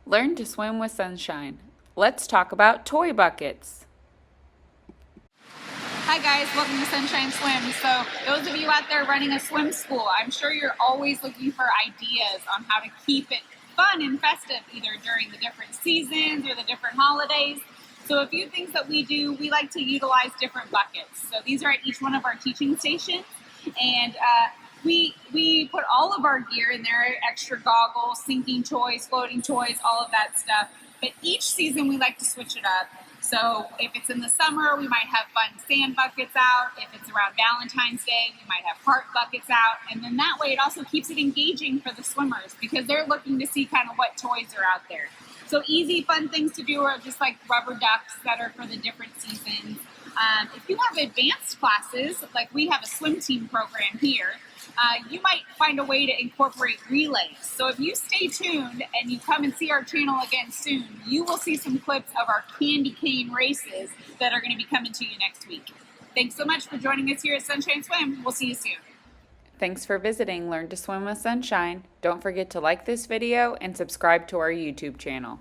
Learn to swim with sunshine. Let's talk about toy buckets. Hi guys, welcome to Sunshine Swim. So those of you out there running a swim school, I'm sure you're always looking for ideas on how to keep it fun and festive, either during the different seasons or the different holidays. So a few things that we do, we like to utilize different buckets. So these are at each one of our teaching stations, and we put all of our gear in there, extra goggles, sinking toys, floating toys, all of that stuff. But each season we like to switch it up. So if it's in the summer, we might have fun sand buckets out. If it's around Valentine's Day, we might have heart buckets out. And then that way it also keeps it engaging for the swimmers because they're looking to see kind of what toys are out there. So easy, fun things to do are just like rubber ducks that are for the different seasons. If you have advanced classes, like we have a swim team program here, you might find a way to incorporate relays. So if you stay tuned and you come and see our channel again soon, you will see some clips of our candy cane races that are going to be coming to you next week. Thanks so much for joining us here at Sunshine Swim. We'll see you soon. Thanks for visiting Learn to Swim with Sunshine. Don't forget to like this video and subscribe to our YouTube channel.